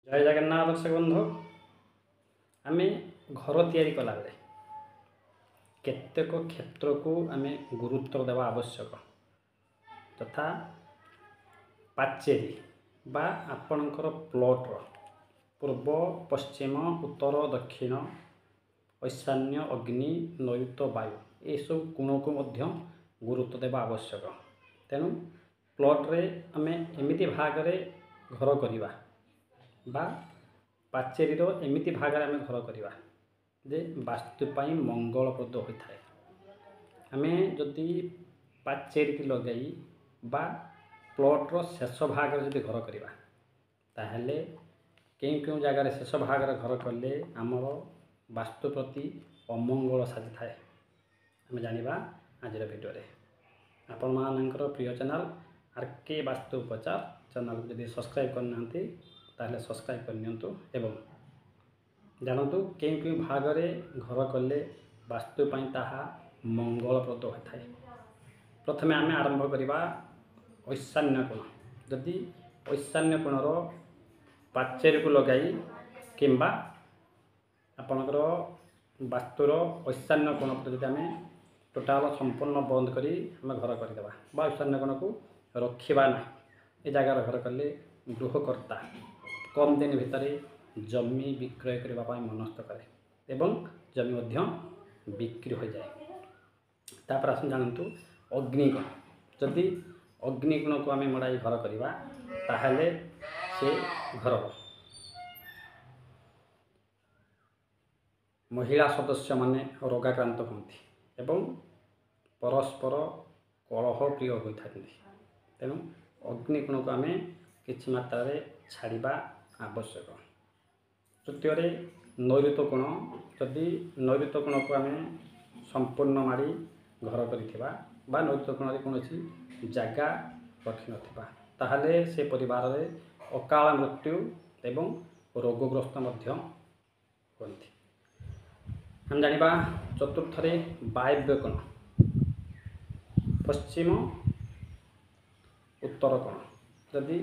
जय जगन्नाथ दर्शक बंधु आम घर तैयारी कला बेले केतेक क्षेत्र को आम गुरुत्व देवा आवश्यक तथा पाचेरी बा आपणकर प्लॉटर पूर्व पश्चिम उत्तर दक्षिण ईशान्य अग्नि नैऋत्य वायु ये सब गुण को मध्य गुरुत्व देवा आवश्यक। तेणु प्लॉट्रे आम एमती भाग घर करवा बा पाचेरीर एमती भाग आम घर करवा जे वास्तुपाई मंगलप्रद होता है। आम जदि पाचेरी लगे बा प्लॉट्र शेष भाग जदि घर करवा ताहले क्यों जगार शेष भाग घर कले आमर वास्तु प्रति अमंगल साजी थाए आम जानिबा आज भिडियो आपण मानकर प्रिय चैनल आरके वास्तु उपचार चैनल को जदि सब्सक्राइब करना ताहले सब्सक्राइब करनियंतु एवं जानतु क्यों भाग घर कले वास्तुपाई ताहा मंगलप्रद होता है। प्रथमे आम आरंभ करवा ईशान्य कोण जदि ईशान्य कोणर पाचेरी को लगाई किंबा आपणकर वास्तुर ईशान्य कोण जब आम टोटाल संपूर्ण बंद करी आम घर करदे बा ईशान्य कोण को रखा ना ये जगार घर कले गृहकर्ता कम दिन भितर जमी विक्रय करने मनस्थ करे एवं जमी बिक्री हो जाए। तापर आस जानतु अग्निकोण जदि अग्निकोण को आम मड़ाई घर करवा ताहले से घर महिला सदस्य माने रोगाक्रांत होती एवं परस्पर कलह प्रिय होता है। तेणु अग्निकोण को आम किछि मात्रा छाड़िबा आवश्यक। तृतीय नैऋत्य कोण जदि नैऋत्य कोण को आम संपूर्ण माड़ी घर करिथिबा बा नैऋत्य कोण कौन जगह रखि नथिबा ताहले से परिवार रे अकाल मृत्यु एवं रोगग्रस्त मध्य होती। हम जानिबा चतुर्थ वायव्य कोण पश्चिम उत्तर कोण जदि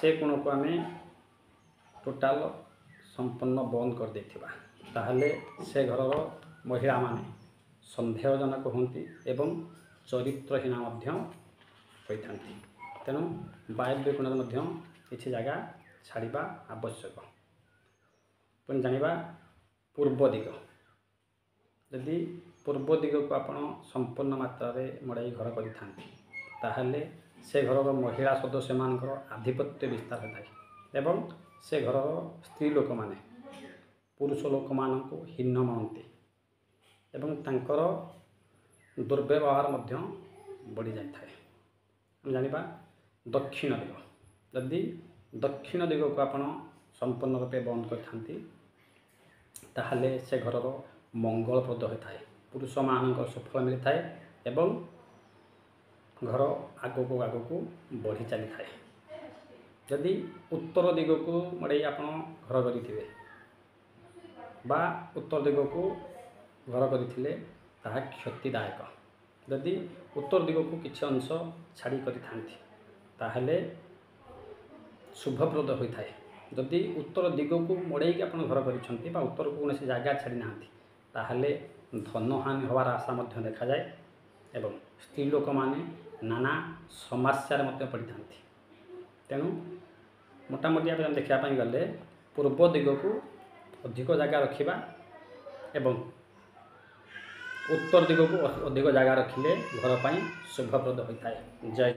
से कोण को आम टोटाल संपूर्ण बंद कर देथिबा ताहले से घर महिला माने संदेहजनक होती एवं चरित्रहीना होता। तेणु वायव्य कोण किसी जगह छाड़िबा आवश्यक। पुणी जानिबा पूर्व दिग जदि पूर्व दिग को आपण संपूर्ण मात्रा मड़ाई घर करें से घर महिला सदस्य मान आधिपत्य विस्तार होता है एवं से घर स्त्री लोक माने पुरुष लोक मान को हीन मानती एवं तांकर दुर्व्यवहार बढ़ी जाए। हम जानिबा दक्षिण दिग जदि दक्षिण दिग को आपण संपूर्ण रूपे बंद करथांती ताहले से घर मंगलप्रद होता है पुरुष मान सफल मिलता है एवं घर आगको आगको बढ़ी चली थाए। जदि उत्तर दिग को मड़े आप घर करें बा उत्तर दिग को घर करते ताहा क्षतिदायक। जदि उत्तर दिग को किसी अंश छाड़ी करें शुभप्रद होता है। जदि उत्तर दिग को मड़े आप घर कर उत्तर को कौन जगह छाड़ी ना ताहले धन हानि होवार आशा देखा जाए एवं स्त्री लोक माने नाना समस्या पड़ी था। तेणु मोटामोटी आप देखापी गले पूर्व दिग को अधिक जगह रखा एवं उत्तर दिग को अधिक जगह रखिले घर पर शुभप्रद होता है। जय